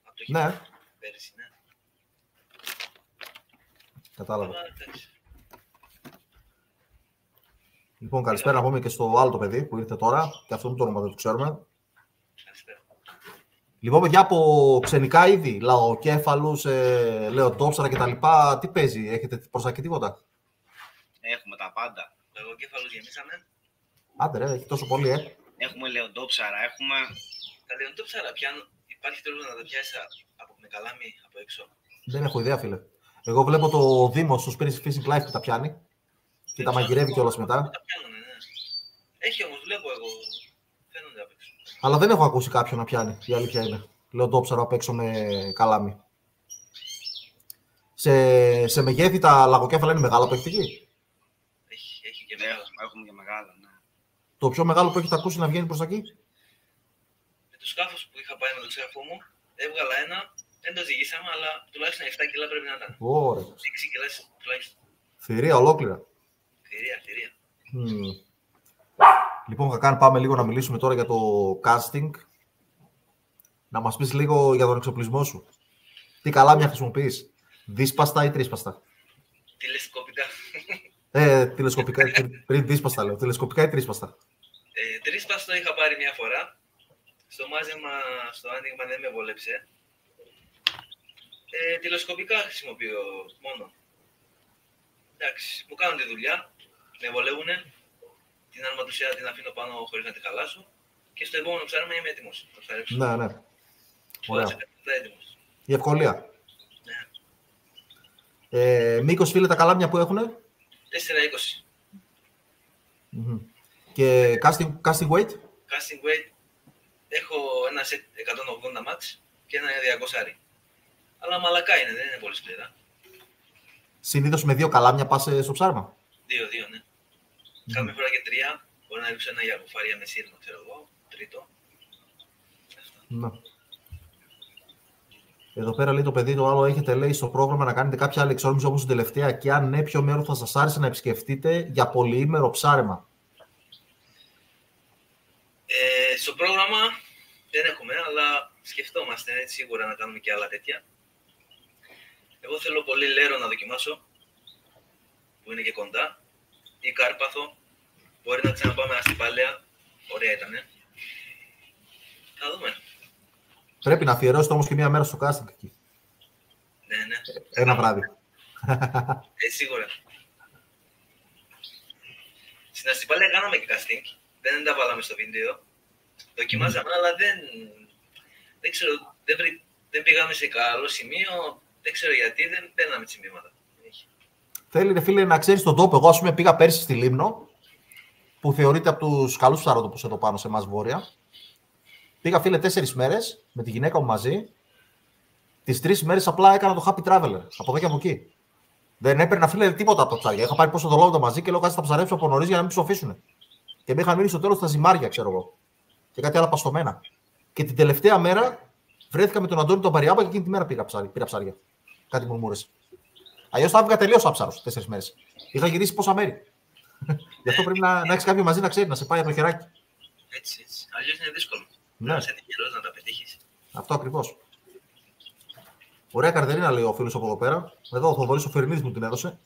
Speaker 2: Από το
Speaker 1: Ναι.
Speaker 2: Πέρυσι, ναι.
Speaker 1: Κατάλαβα.
Speaker 2: Αλλά, εντάξει.
Speaker 1: Λοιπόν, καλησπέρα να πούμε και στο άλλο το παιδί που ήρθε τώρα. Και αυτό το όνομα δεν το ξέρουμε.
Speaker 2: Καλησπέρα.
Speaker 1: Λοιπόν, παιδιά, από ξενικά είδη, λαγοκέφαλους, λεοντόψαρα κτλ. Τι παίζει, έχετε προσακεί τίποτα?
Speaker 3: Έχουμε τα πάντα.
Speaker 2: Λαγοκέφαλους γεμίσαμε.
Speaker 1: Άντε ρε, έχει τόσο πολύ,
Speaker 3: Έχουμε λεοντόψαρα, έχουμε...
Speaker 2: Τα λεοντόψαρα πιάνουν. Υπάρχει τρόπο να τα πιάσει με καλάμι από έξω.
Speaker 1: Δεν έχω ιδέα, φίλε. Εγώ βλέπω το Δήμο στο Spirit Fishing Live που τα πιάνει και τα μαγειρεύει κιόλας μετά.
Speaker 2: Τα πιάνουνε, ναι. Έχει όμως, βλέπω εγώ. Φαίνονται απ' έξω.
Speaker 1: Αλλά δεν έχω ακούσει κάποιον να πιάνει. Η αλήθεια είναι. Λεοντόψαρα απ' έξω με καλάμι. Σε μεγέθη τα λαγοκέφαλα είναι μεγάλα που έχετε εκεί?
Speaker 2: Έχει και μεγάλα.
Speaker 3: Έχουμε και μεγάλα, ναι.
Speaker 1: Το πιο μεγάλο που έχετε ακούσει να βγαίνει προς τα εκεί?
Speaker 2: Με το σκάφος που είχα πάει με το ξέφο μου, έβγαλα ένα, δεν το ζυγίσαμε, αλλά τουλάχιστον 7 κιλά πρέπει να ήταν.
Speaker 1: Ωραία.
Speaker 2: 6 κιλά τουλάχιστον.
Speaker 1: Θηρία ολόκληρα.
Speaker 2: Θηρία.
Speaker 1: Λοιπόν, Κακάν, πάμε λίγο να μιλήσουμε τώρα για το casting. Να μας πεις λίγο για τον εξοπλισμό σου. Τι καλάμια χρησιμοποιείς? Δύσπαστα ή τρίσπαστα?
Speaker 2: Τηλεσκοπικά.
Speaker 1: Τηλεσκοπικά. Πριν δύσπαστα λέω. Τηλεσκοπικά ή τρίσπαστα?
Speaker 2: Τρίσπαστο είχα πάρει μια φορά. Στο μάζεμα, στο άνοιγμα δεν με βόλεψε. Τηλεσκοπικά χρησιμοποιώ μόνο. Εντάξει, μου κάνουν τη δουλειά, με βολεύουνε. Την αρματουσιά την αφήνω πάνω χωρίς να τη χαλάσω. Και στο επόμενο ψάρεμα είμαι έτοιμος.
Speaker 1: Ναι, ναι. Ωραία.
Speaker 2: Έτοιμος.
Speaker 1: Η ευκολία.
Speaker 2: Ναι.
Speaker 1: Μήκος, φίλε, τα καλάμια που έχουνε?
Speaker 2: 4-20.
Speaker 1: Και casting weight?
Speaker 2: Casting weight έχω ένα set 180 max και ένα 200. Αλλά μαλακά είναι, δεν είναι πολύ σκληρά.
Speaker 1: Συνήθως με 2 καλάμια πας στο ψάρεμα?
Speaker 2: 2, ναι. Κάμια φορά και 3. Μπορεί να ρίξω ένα για κουφάρια με σύρμα, ξέρω εγώ. Τρίτο.
Speaker 1: Ναι. Εδώ πέρα λέει το παιδί το άλλο, έχετε λέει στο πρόγραμμα να κάνετε κάποια άλλη εξόρμηση όπως την τελευταία, και αν ναι, ποιο μέρο θα σας άρεσε να επισκεφτείτε για πολυήμερο ψάρεμα?
Speaker 2: Στο πρόγραμμα δεν έχουμε, αλλά σκεφτόμαστε σίγουρα να κάνουμε και άλλα τέτοια. Εγώ θέλω πολύ Λέρο να δοκιμάσω, που είναι και κοντά, ή Κάρπαθο. Μπορεί να ξαναπάμε Αστυπάλαια, ωραία ήτανε. Θα δούμε.
Speaker 1: Πρέπει να αφιερώσετε όμως και μία μέρα στο casting εκεί.
Speaker 2: Ναι.
Speaker 1: Ένα βράδυ.
Speaker 2: Σίγουρα. Στην Αστυπάλαια κάναμε και casting. Δεν τα βάλαμε στο βίντεο. Δοκιμάζαμε, αλλά δεν ξέρω, δεν πήγαμε σε καλό σημείο. Δεν ξέρω γιατί, δεν παίρναμε τσιμήματα.
Speaker 1: Θέλει, ρε φίλε, να ξέρεις τον τόπο. Εγώ, ας πούμε, πήγα πέρσι στη Λίμνο, που θεωρείται από τους καλούς ψαρότοπους εδώ πάνω σε εμάς βόρεια. Πήγα, φίλε, 4 μέρες με τη γυναίκα μου μαζί. Τις 3 μέρες απλά έκανα το happy traveler. Από εδώ και από εκεί. Δεν έπαιρνα, φίλε, τίποτα από τα ψάρια. Είχα πάρει πόσο δολόβητο μαζί και λέω κάτι θα ψαρέψω από νωρίς για να μην τους αφήσουν. Και με είχαν μείνει στο τέλος τα ζυμάρια, ξέρω εγώ. Και κάτι άλλα παστομένα. Και την τελευταία μέρα βρέθηκα με τον Αντώνη τον Παριάπα και εκείνη τη μέρα πήρα ψάρια. Κάτι μουρμούρες. Αλλιώς θα έβγα τελείως άψαρος 4 μέρες. Είχα γυρίσει πόσα μέρη. Γι' αυτό πρέπει να έχεις κάποιον μαζί να ξέρει, να σε πάει από το χεράκι.
Speaker 2: Έτσι. Αλλιώς είναι δύσκολο.
Speaker 1: Ναι.
Speaker 2: Να είσαι τυχερός να τα πετύχεις.
Speaker 1: Αυτό ακριβώς. Ωραία καρδερίνα, λέει ο φίλος από εδώ πέρα. Εδώ ο Θοδωρής ο Φερνίδης μου την έδωσε.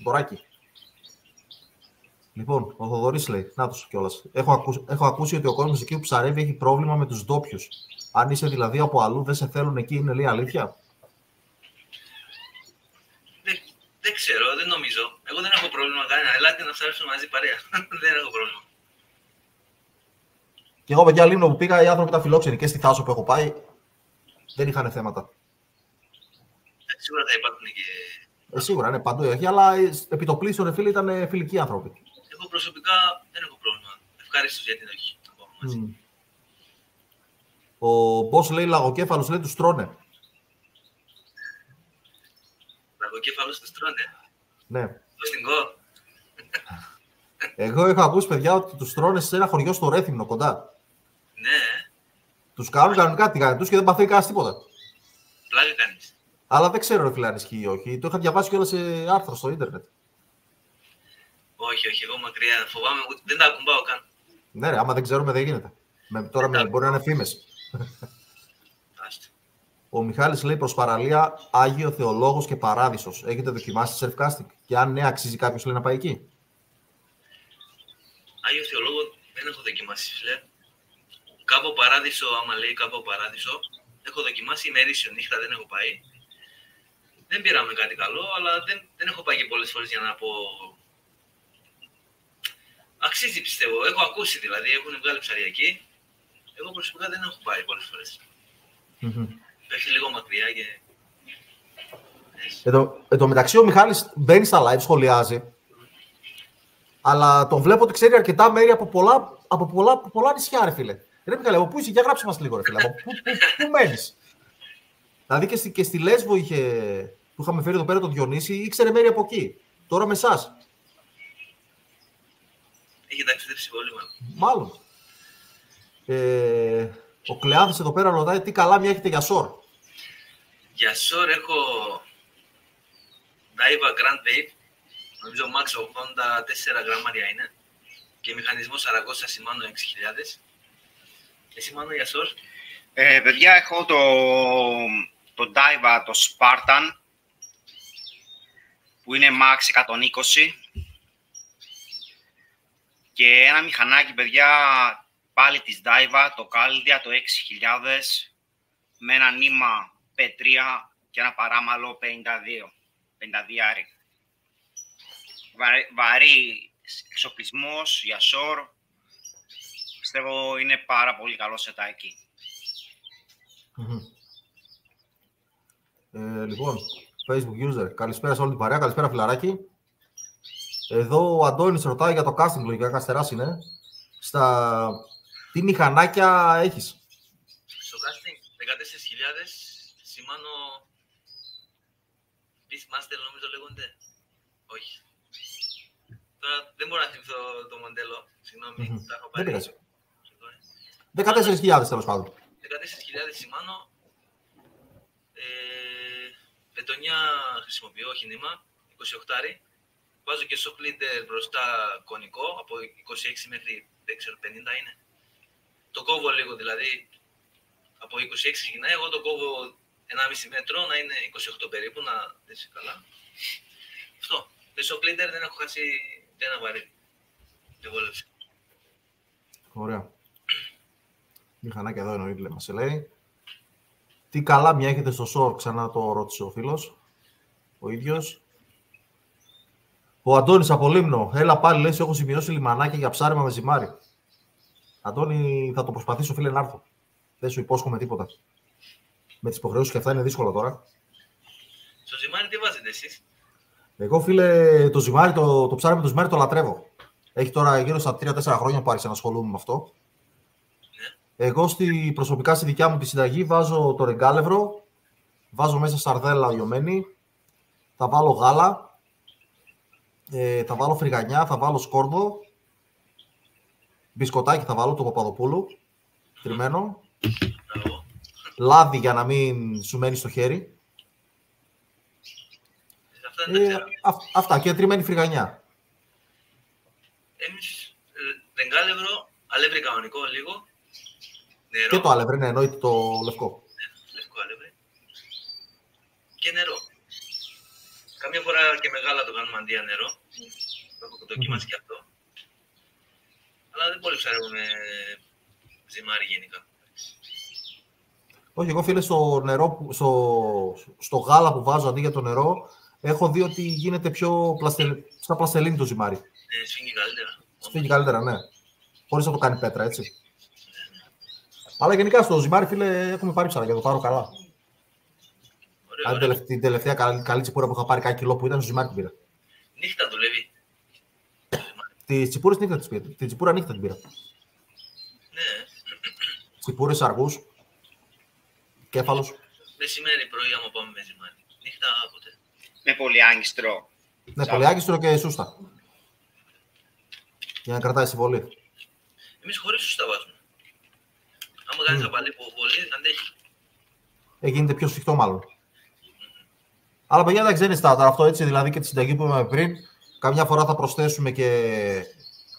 Speaker 1: Δωράκι. Λοιπόν, ο Θοδωρής λέει, να τους κιόλας. Έχω ακούσει ότι ο κόσμος εκεί που ψαρεύει έχει πρόβλημα με τους ντόπιους. Αν είσαι δηλαδή από αλλού, δεν σε θέλουν εκεί, είναι λέει αλήθεια.
Speaker 2: Δεν ξέρω, δεν νομίζω. Εγώ δεν έχω πρόβλημα κανένα. Ελάτε να ψαρεύσουμε μαζί παρέα. Δεν έχω πρόβλημα.
Speaker 1: Και εγώ, παιδιά, Λίμνο που πήγα, οι άνθρωποι ήταν φιλόξενοι και στη Θάσο που έχω πάει, δεν είχαν θέματα.
Speaker 2: Σίγουρα θα υπάρχουν και.
Speaker 1: Σίγουρα, είναι παντού έχει, αλλά επί το πλήσιο, ρε φίλοι, ήταν φιλικοί άνθρωποι.
Speaker 2: Εγώ προσωπικά δεν έχω πρόβλημα. Ευχαρίστως γιατί δεν όχι.
Speaker 1: Ο Μπος λέει λαγοκέφαλος, λέει τους τρώνε.
Speaker 2: Λαγοκέφαλος τους τρώνε.
Speaker 1: Ναι.
Speaker 2: Το στιγκό.
Speaker 1: Εγώ έχω ακούσει, παιδιά, ότι τους τρώνε σε ένα χωριό στο Ρέθυμνο κοντά.
Speaker 2: Ναι.
Speaker 1: Τους κάνουν κανονικά τηγανιτούς και δεν παθαίνει κανένα τίποτα.
Speaker 2: Πλάκα κάνεις.
Speaker 1: Αλλά δεν ξέρω, ρε φίλε, αν ισχύει ή όχι. Το είχα διαβάσει κιόλας σε άρθρο στο ίντερνετ.
Speaker 2: Όχι, εγώ μακριά. Φοβάμαι ότι δεν τα ακουμπάω καν.
Speaker 1: Ναι, ρε, άμα δεν ξέρουμε, δεν γίνεται. Τώρα μπορεί να είναι φήμες. Ο Μιχάλης λέει προς παραλία Άγιο Θεολόγος και Παράδεισος. Έχετε δοκιμάσει surfcasting? Και αν ναι, αξίζει κάποιος λέει να πάει εκεί?
Speaker 2: Άγιο Θεολόγο δεν έχω δοκιμάσει, φίλε. Κάπου Παράδεισο, άμα λέει κάπου Παράδεισο, έχω δοκιμάσει ημερήσιο νύχτα, δεν έχω πάει. Δεν πήραμε κάτι καλό, αλλά δεν έχω πάει και πολλές φορές για να πω. Αξίζει, πιστεύω. Έχω ακούσει δηλαδή, έχουν βγάλει ψαριακοί. Εγώ προσωπικά δεν έχω πάει πολλές φορές. Έχει λίγο μακριά και.
Speaker 1: Εν τω μεταξύ, ο Μιχάλης μπαίνει στα live, σχολιάζει. Αλλά τον βλέπω ότι ξέρει αρκετά μέρη από πολλά νησιά, ρε φίλε. Ρε Μιχάλη, από πού είσαι, για γράψε μας λίγο, ρε φίλε. Από πού μένεις? Δηλαδή και στη Λέσβο που είχαμε φέρει εδώ πέρα τον Διονύση, ήξερε μέρη από εκεί. Τώρα με εσάς.
Speaker 2: Έχει ταξιδέψει πολύ
Speaker 1: μάλλον. Ο Κλεάνθης εδώ πέρα ρωτάει τι καλάμια έχετε για σορ.
Speaker 2: Για σορ έχω Daiwa Grand Babe, νομίζω max 84 γραμμάρια είναι και μηχανισμό Σαραγώσα Shimano 6000. Εσύ Μάνο για σορ?
Speaker 3: Παιδιά, έχω το Daiwa, το Spartan, που είναι max 120 και ένα μηχανάκι, παιδιά, πάλι της Daiwa, το Caldia, το 6000, με ένα νήμα P3 και ένα παράμαλο 52 άρι. Βαρύ εξοπλισμός για σορ. Πιστεύω είναι πάρα πολύ καλό σετάκι.
Speaker 1: Λοιπόν, Facebook user, καλησπέρα σε όλη την παρέα, καλησπέρα φιλαράκι. Εδώ ο Αντώνης ρωτάει για το casting, λογικά Καστεράς είναι. Τι μηχανάκια έχεις?
Speaker 2: Στο casting 14.000 Shimano Beastmaster νομίζω λέγονται. Όχι. Τώρα δεν μπορώ να θυμηθώ το μοντέλο. Συγγνώμη, τα έχω πάρει.
Speaker 1: Δεν πειράζει. 14.000 τέλος πάντων.
Speaker 2: 14.000 Shimano. Πετονιά χρησιμοποιώ, όχι νήμα. 28. Βάζω και shockleader μπροστά κονικό. Από 26 μέχρι δεν ξέρω, 50 είναι. Το κόβω λίγο δηλαδή. Από 26 ξεκινάει. Εγώ το κόβω 1,5 μέτρο να είναι 28 περίπου, να δέσει καλά. Αυτό. Το shockleader δεν έχω χάσει ένα βαρύ. Δεν βόλεψε.
Speaker 1: Ωραία. Μηχανάκια εδώ εννοείται, μας λέει. Τι καλάμια έχετε στο σορ, ξανά το ρώτησε ο φίλος. Ο ίδιος. Ο Αντώνης από Λίμνο. Έλα πάλι, λες, έχω σημειώσει λιμανάκια για ψάρεμα με ζυμάρι. Αντώνη, θα το προσπαθήσω, φίλε, να έρθω. Δεν σου υπόσχομαι τίποτα. Με τις υποχρεώσεις και αυτά είναι δύσκολο τώρα.
Speaker 2: Στο ζυμάρι τι βάζετε εσείς?
Speaker 1: Εγώ, φίλε, το ζυμάρι, το ψάρεμα με το ζυμάρι το λατρεύω. Έχει τώρα γύρω στα 3-4 χρόνια που άρχισα να ασχολούμαι με αυτό. Εγώ προσωπικά στη δικιά μου τη συνταγή βάζω το ρεγκάλευρο, βάζω μέσα σαρδέλα λιωμένη, θα βάλω γάλα, θα βάλω φρυγανιά, θα βάλω σκόρδο, μπισκοτάκι θα βάλω, το Παπαδοπούλου, τριμμένο. λάδι για να μην σου μένει στο χέρι.
Speaker 2: Αυτά δεν τα ξέρω.
Speaker 1: Αυτά και τριμμένη φρυγανιά.
Speaker 2: Εμείς δεγκάλευρο, αλεύρι κανονικό λίγο. Νερό.
Speaker 1: Και το αλεύρι, ναι, εννοείται το λευκό.
Speaker 2: Λευκό αλεύρι. Και νερό. Καμιά φορά και μεγάλα το κάνουμε αντί για νερό. Το έχω δοκιμάσει και αυτό. Αλλά δεν πολύ ψαρεύουμε ζυμάρι γενικά.
Speaker 1: Όχι, εγώ φίλε στο νερό, στο γάλα που βάζω αντί για το νερό, έχω δει ότι γίνεται πιο στα πλαστελίνη το ζυμάρι.
Speaker 2: Σφίγγει καλύτερα.
Speaker 1: Σφίγγει καλύτερα, ναι. Χωρίς να το κάνει πέτρα, έτσι. Αλλά γενικά στο ζυμάρι, φίλε, έχουμε πάρει ψαρά για το πάρω καλά.
Speaker 2: Ωραία.
Speaker 1: Την τελευταία καλή τσιπούρα που είχα πάρει κάνα κιλό που ήταν στο ζυμάρι την πήρα.
Speaker 2: Νύχτα δουλεύει.
Speaker 1: Τις τσιπούρες νύχτα τις πήρα. Την τσιπούρα νύχτα την πήρα.
Speaker 2: Ναι.
Speaker 1: Τσιπούρες, αργούς, κέφαλος.
Speaker 2: Μεσημέρι πρωί άμα πάμε με ζυμάρι. Νύχτα ποτέ.
Speaker 3: Με πολυάγιστρο.
Speaker 1: Ναι, πολυάγιστρο και σούστα. Για να κρατάει συμβολή.
Speaker 2: Εμείς χωρίς σούστα βάζουμε. Άμα κάνεις απαλή πολύ, αντέχει.
Speaker 1: Γίνεται πιο σφιχτό μάλλον. Αλλά παιδιά δεν ξέρεις τώρα αυτό έτσι, δηλαδή και τη συνταγή που είπαμε πριν. Καμιά φορά θα προσθέσουμε και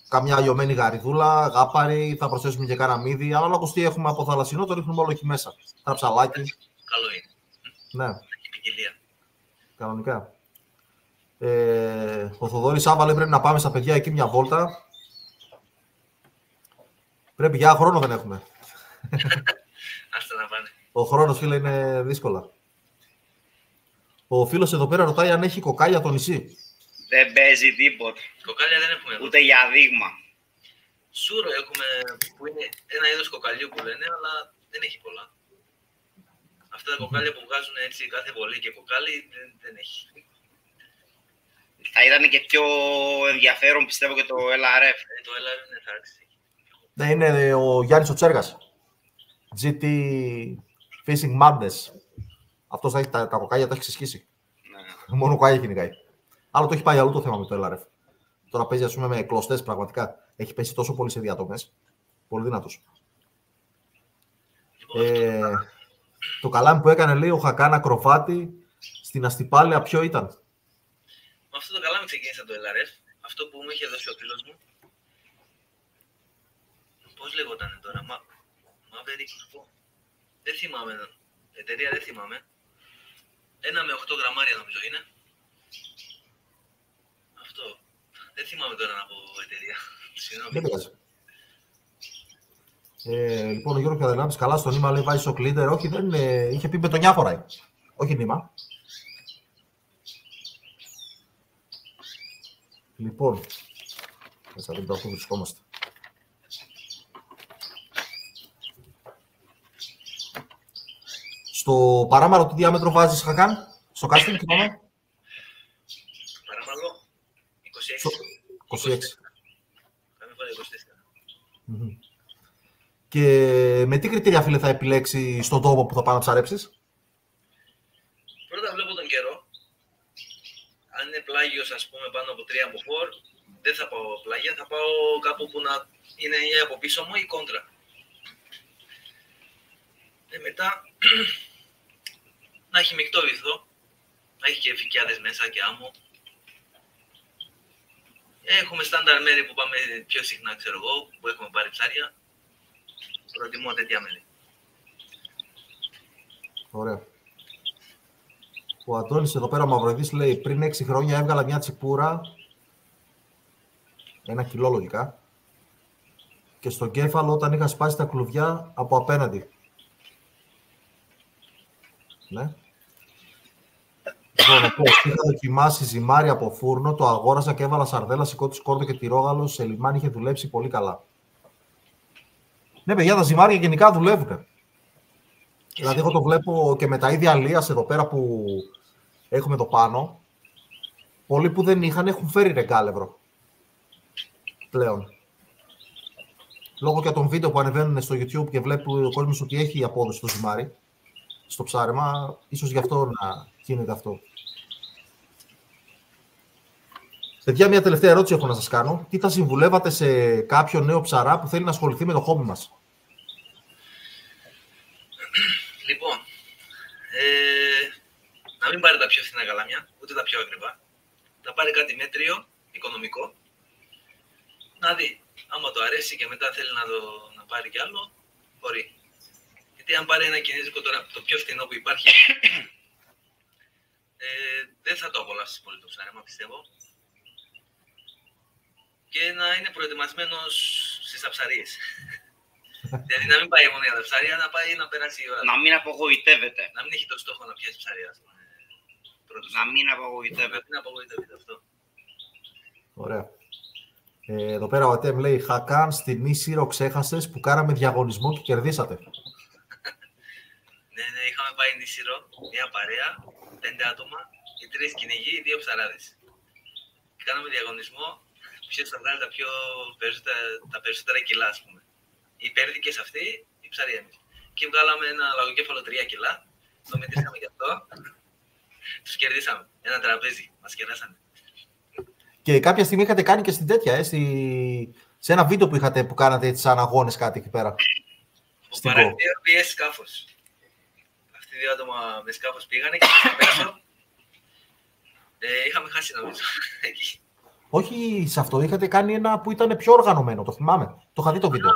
Speaker 1: καμιά λιωμένη γαριδούλα, γάπαρη, θα προσθέσουμε και κάνα μύδι. Ανάλογα τι έχουμε από θαλασσινό, το ρίχνουμε όλο εκεί μέσα. Τραψαλάκι.
Speaker 2: Καλό είναι.
Speaker 1: Ναι,
Speaker 2: Έχει ποικιλία.
Speaker 1: κανονικά. Ο Θοδόρης άβαλε πρέπει να πάμε στα παιδιά εκεί μια βόλτα. Πρέπει για χρόνο δεν έχουμε.
Speaker 2: Άστα να πάνε.
Speaker 1: Ο χρόνος, φίλε, είναι δύσκολα. Ο φίλος εδώ πέρα ρωτάει αν έχει κοκάλια το νησί.
Speaker 3: Δεν παίζει τίποτα.
Speaker 2: Κοκάλια δεν έχουμε εδώ.
Speaker 3: Ούτε για δείγμα.
Speaker 2: Σούρο έχουμε που είναι ένα είδος κοκαλιού που λένε, αλλά δεν έχει πολλά. Αυτά τα κοκάλια που βγάζουν έτσι κάθε βολή και κοκάλι δεν έχει.
Speaker 3: Θα ήταν και πιο ενδιαφέρον πιστεύω και το LRF.
Speaker 2: Το LR είναι θα άρχισε.
Speaker 1: Ναι, είναι ο Γιάννης ο Τσέργας. GT Fishing Madness. Αυτός θα έχει τα κοκάλια, τα έχει ξεσχίσει.
Speaker 3: Ναι.
Speaker 1: Μόνο κοκάλια κυνηγάει. Άλλο το έχει πάει αλλού το θέμα με το LRF. Τώρα παίζει ας πούμε με κλωστές πραγματικά. Έχει πέσει τόσο πολύ σε διατομές. Πολύ δυνατός. Το καλάμι που έκανε λέει ο Χακάνα Κροφάτη στην Αστυπάλαια ποιο ήταν.
Speaker 2: Με αυτό το καλάμι ξεκίνησα το LRF. Αυτό που μου είχε δώσει ο φίλος μου. Πώς λεγόταν τώρα, Maverick. Δεν θυμάμαι. Εταιρεία δεν θυμάμαι. Ένα με 8 γραμμάρια νομίζω είναι. Αυτό. Δεν θυμάμαι τώρα να πω εταιρεία.
Speaker 1: Δεν πειράζει. Λοιπόν, ο Γιώργος Καδελάπης καλά στο νήμα λέει βάζει στο κλίντερ. Όχι, δεν είχε πει μπετονιά φοράει. Όχι νήμα. Λοιπόν, μέσα δεν το αφού βρισκόμαστε. Στο παράμαρο τι διάμετρο βάζεις, Χακάν, στο casting, θυμάμαι.
Speaker 2: Παραμαλώ, 26.
Speaker 1: 26.
Speaker 2: Κάμε φορά 24.
Speaker 1: Και με τι κριτήρια, φίλε, θα επιλέξει στον τόπο που θα πάει να ψαρέψεις.
Speaker 2: Πρώτα βλέπω τον καιρό. Αν είναι πλάγιος, ας πούμε, πάνω από 3 από 4, δεν θα πάω πλάγια, θα πάω κάπου που να είναι ή από πίσω μου ή κόντρα. Μετά, να έχει μεικτό βυθό, να έχει και φυκιάδες μέσα και άμμο. Έχουμε στάνταρ μέρη που πάμε πιο συχνά, ξέρω εγώ, που έχουμε πάρει ψάρια. Προτιμώ τέτοια μέρη.
Speaker 1: Ωραία. Ο Αντώνης εδώ πέρα, ο Μαυροειδής, λέει πριν 6 χρόνια έβγαλα μια τσιπούρα, 1 κιλό λογικά, και στο κέφαλο όταν είχα σπάσει τα κλουβιά από απέναντι. Ναι. Λοιπόν, είχα δοκιμάσει ζυμάρι από φούρνο, το αγόρασα και έβαλα σαρδέλα, σηκώτη σκόρδο και τυρόγαλο σε λιμάνι, είχε δουλέψει πολύ καλά. Ναι, παιδιά, τα ζυμάρια γενικά δουλεύουν. Δηλαδή, εγώ το βλέπω και με τα ίδια αλίας εδώ πέρα που έχουμε εδώ πάνω. Πολλοί που δεν είχαν έχουν φέρει ρεγκάλευρο πλέον. Λόγω και των βίντεο που ανεβαίνουν στο YouTube και βλέπει ο κόσμος ότι έχει απόδοση το ζυμάρι στο ψάρεμα, ίσως γι' αυτό να γίνεται αυτό. Παιδιά, μια τελευταία ερώτηση έχω να σας κάνω. Τι θα συμβουλεύατε σε κάποιον νέο ψαρά που θέλει να ασχοληθεί με το χόμπι μας?
Speaker 2: Να μην πάρει τα πιο φθηνά καλάμια, ούτε τα πιο ακριβά. Να πάρει κάτι μέτριο, οικονομικό. Να δει. Άμα το αρέσει και μετά θέλει να πάρει κι άλλο, μπορεί. Γιατί αν πάρει ένα κινέζικο τώρα, το πιο φθηνό που υπάρχει, δεν θα το απολαύσει πολύ το ψάρεμα, πιστεύω. Και να είναι προετοιμασμένος στις αψαρίες. Δηλαδή να μην πάει μόνο για τα ψάρια, να πάει να περάσει η ώρα.
Speaker 3: Να μην απογοητεύεται.
Speaker 2: Να μην έχει το στόχο να πιάσει ψάρια.
Speaker 3: Να μην απογοητεύεται.
Speaker 2: Να μην απογοητεύεται αυτό.
Speaker 1: Ωραία. Εδώ πέρα ο Ατέμ λέει Χακάν στην Ίσυρο ξέχασες που κάναμε διαγωνισμό και κερδίσατε.
Speaker 2: Ναι, είχαμε πάει Ίσυρο, μια παρέα, 5 άτομα, οι 3 κυνηγοί, οι 2 ψαράδες. Και κάναμε διαγωνισμό ποιος θα βγάλει τα περισσότερα κιλά, ας πούμε. Η υπέρδικες αυτή, η ψαρία εμείς. Και βγάλαμε ένα λαγοκέφαλο 3 κιλά, το μετρήσαμε γι' αυτό, τους κερδίσαμε. Ένα τραπέζι, μας κεράσανε. Και
Speaker 1: κάποια στιγμή είχατε κάνει και στην τέτοια, σε ένα βίντεο που κάνατε έτσι σαν αγώνες κάτι εκεί πέρα.
Speaker 2: Ο παρακτήρα πήγε σκάφος. Αυτοί οι 2 άτομα με σκάφος πήγανε και στο πέρασο είχαμε χάσει νομίζω εκεί.
Speaker 1: Όχι σε αυτό, είχατε κάνει ένα που ήταν πιο οργανωμένο, το θυμάμαι. Το είχα δει το βίντεο.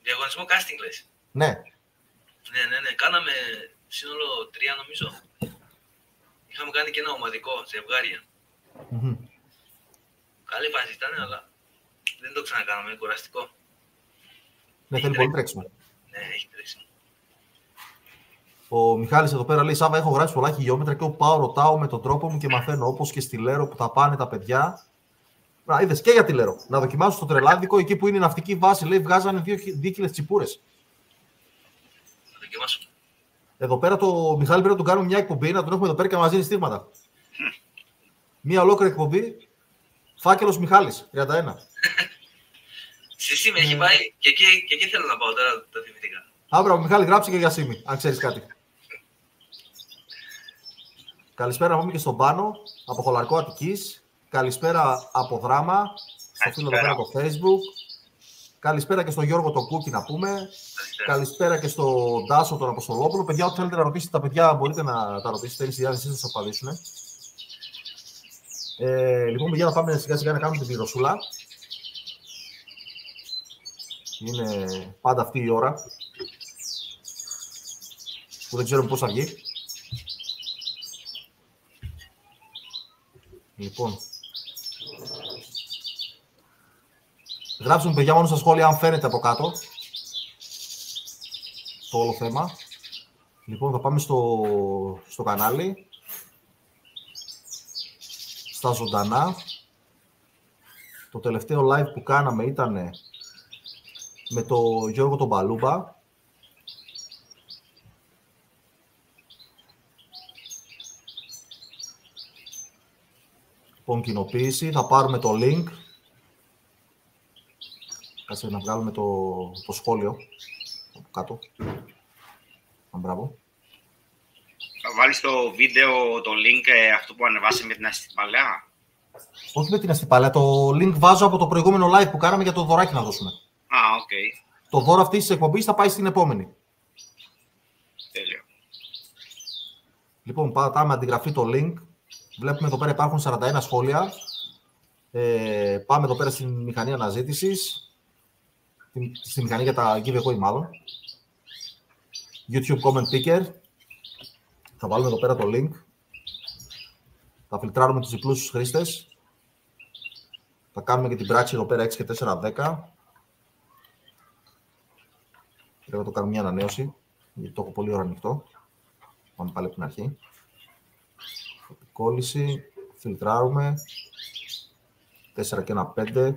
Speaker 2: Διαγωνισμό casting λες.
Speaker 1: Ναι.
Speaker 2: Ναι. Κάναμε σύνολο 3 νομίζω. Είχαμε κάνει και ένα ομαδικό, ζευγάρια.
Speaker 1: Mm-hmm.
Speaker 2: Καλή φάση ήταν, αλλά δεν το ξανακάναμε, κουραστικό.
Speaker 1: Ναι, θέλει πολύ τρέξιμο.
Speaker 2: Ναι, έχει τρέξιμο.
Speaker 1: Ο Μιχάλης εδώ πέρα λέει: Σάβα, έχω γράψει πολλά χιλιόμετρα και όπου πάω, ρωτάω με τον τρόπο μου και μαθαίνω. Όπως και στη Λέρο που θα πάνε τα παιδιά. Είδες και για τη Λέρο. Να δοκιμάσω στο Τρελάδικο, εκεί που είναι η ναυτική βάση, λέει: βγάζανε 2 κιλές τσιπούρες.
Speaker 2: Να δοκιμάσουμε.
Speaker 1: Εδώ πέρα το Μιχάλη πρέπει να του κάνουμε μια εκπομπή, να τον έχουμε εδώ πέρα και να μας δίνει στίγματα. Μια ολόκληρη εκπομπή. Φάκελος Μιχάλης, 31.
Speaker 2: Στη Σήμη έχει πάει και εκεί θέλω να πάω τώρα τα θυμητικά.
Speaker 1: Άμπρα, Μιχάλη, γράψε και για Σήμη, αν ξέρεις κάτι. Καλησπέρα να πούμε και στον Πάνο, από Χολαρκό Αττικής. Καλησπέρα από Δράμα, στο φίλο εδώ πέρα από Facebook. Καλησπέρα και στον Γιώργο τον Κούκι να πούμε. Καλησπέρα και στον Τάσο τον Αποστολόπουλο. Παιδιά, ό,τι θέλετε να ρωτήσετε τα παιδιά, μπορείτε να τα ρωτήσετε. Είναι στη διάθεσή σας να σας απαντήσουν. Λοιπόν, παιδιά, να πάμε σιγά σιγά να κάνουμε την πληροσούλα. Είναι πάντα αυτή η ώρα που δεν ξέρουμε πώς θα βγει. Λοιπόν, γράψτε μου, παιδιά, μόνο στα σχόλια αν φαίνεται από κάτω το όλο θέμα. Λοιπόν, θα πάμε στο κανάλι, στα ζωντανά. Το τελευταίο live που κάναμε ήταν με τον Γιώργο τον Μπαλούμπα. Λοιπόν, κοινοποίηση. Θα πάρουμε το link. Κάτσε να βγάλουμε το σχόλιο από κάτω. Μπράβο.
Speaker 3: Θα βάλεις στο βίντεο το link αυτό που ανεβάσαμε με την Αστυπαλέα.
Speaker 1: Όχι με την Αστυπαλέα. Το link βάζω από το προηγούμενο live που κάναμε για το δωράκι να δώσουμε.
Speaker 3: Οκ.
Speaker 1: Το δώρο αυτής της εκπομπής θα πάει στην επόμενη.
Speaker 3: Τέλειο.
Speaker 1: Λοιπόν, πάμε αντιγραφή το link. Βλέπουμε εδώ πέρα υπάρχουν 41 σχόλια. Πάμε εδώ πέρα στην μηχανή αναζήτησης. Στη μηχανή για τα giveaway μάλλον. YouTube comment picker. Θα βάλουμε εδώ πέρα το link. Θα φιλτράρουμε τους διπλούς χρήστες. Θα κάνουμε και την πράξη εδώ πέρα 6 και 4, 10. Πρέπει να το κάνουμε μια ανανέωση, γιατί το έχω πολύ ώρα ανοιχτό. Πάμε πάλι από την αρχή. Κόλληση, φιλτράρουμε. 4 και 1, 5.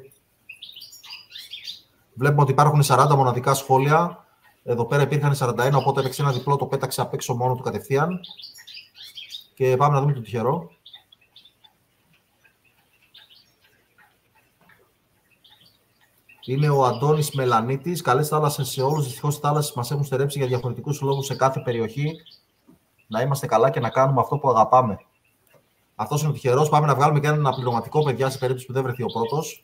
Speaker 1: Βλέπουμε ότι υπάρχουν 40 μοναδικά σχόλια. Εδώ πέρα υπήρχαν 41, οπότε έπαιξε ένα διπλό, το πέταξε απ' έξω μόνο του κατευθείαν. Και πάμε να δούμε το τυχερό. Είναι ο Αντώνης Μελανίτης. Καλές θάλασσες σε όλους. Δυστυχώς οι θάλασσες μας έχουν στερέψει για διαφορετικούς λόγους σε κάθε περιοχή. Να είμαστε καλά και να κάνουμε αυτό που αγαπάμε. Αυτός είναι ο τυχερός. Πάμε να βγάλουμε και ένα αναπληρωματικό, παιδιά, σε περίπτωση που δεν βρεθεί ο πρώτος.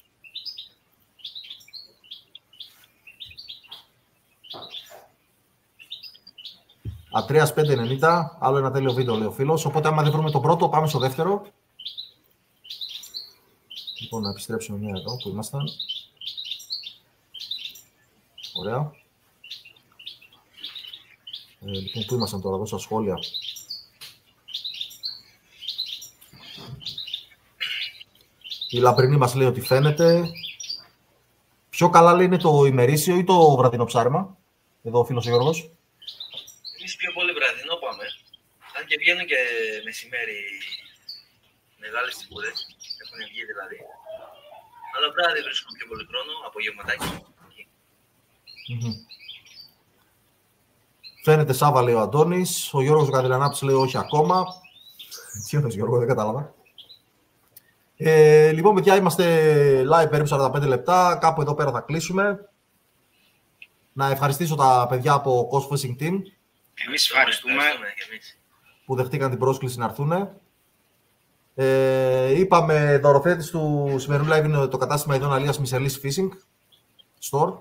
Speaker 1: Ατρέας 590, άλλο ένα τέλειο βίντεο λέει ο φίλος. Οπότε άμα δεν βρούμε το πρώτο, πάμε στο δεύτερο. Λοιπόν, να επιστρέψουμε μια εδώ που ήμασταν. Ωραία. Λοιπόν, πού ήμασταν τώρα, εδώ στα σχόλια. Η Λαμπρινή μας λέει ότι φαίνεται. Πιο καλά λέει είναι το ημερήσιο ή το βραδινό ψάρεμα. Εδώ ο φίλος ο Γιώργος.
Speaker 2: Εμείς πιο πολύ βραδινό πάμε. Αν και βγαίνουν και μεσημέρι μεγάλες τυπούδες. Έχουν βγει δηλαδή. Αλλά βράδυ βρίσκουν πιο πολύ χρόνο, απογευματάκι.
Speaker 1: Φαίνεται Σάβα λέει ο Αντώνης. Ο Γιώργος Γαδηλανάπης λέει όχι ακόμα. Τι έθες Γιώργο, δεν κατάλαβα. Λοιπόν, παιδιά, είμαστε live περίπου 45 λεπτά. Κάπου εδώ πέρα θα κλείσουμε. Να ευχαριστήσω τα παιδιά από Coast Fishing Team.
Speaker 3: Εμείς ευχαριστούμε.
Speaker 1: Που δεχτήκαν την πρόσκληση να έρθουν. Είπαμε, δωροθέτης του σημερινού live είναι το κατάστημα ειδών αλίας Michelis Fishing Store.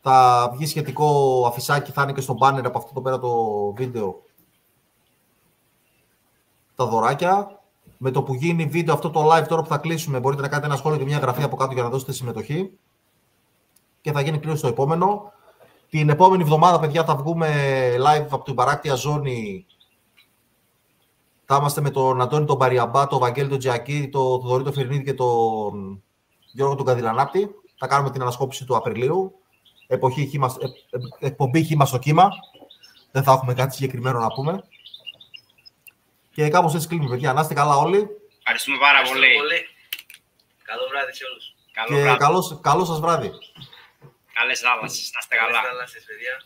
Speaker 1: Θα βγει σχετικό αφισάκι, θα είναι και στο banner από αυτό το πέρα το βίντεο. Τα δωράκια. Με το που γίνει βίντεο αυτό το live τώρα που θα κλείσουμε, μπορείτε να κάνετε ένα σχόλιο και μια γραφή από κάτω για να δώσετε συμμετοχή. Και θα γίνει κλήρωση στο επόμενο. Την επόμενη εβδομάδα, παιδιά, θα βγούμε live από την παράκτια ζώνη. Θα είμαστε με τον Αντώνη τον Παριαμπά, τον Βαγγέλη τον Τζιακή, τον Θοδωρή τον Φιρνίδη και τον Γιώργο τον Καδηλανάπτη. Θα κάνουμε την ανασκόπηση του Απριλίου. Εκπομπή χήμα στο κύμα. Δεν θα έχουμε κάτι συγκεκριμένο να πούμε. Και κάπως έτσι κλείνουμε, παιδιά. Να είστε καλά όλοι.
Speaker 3: Ευχαριστούμε πάρα πολύ.
Speaker 2: Καλό βράδυ σε όλους.
Speaker 1: Καλό σας βράδυ.
Speaker 3: Καλές θάλασσες. Να είστε καλά.
Speaker 2: Καλές θάλασσες, παιδιά.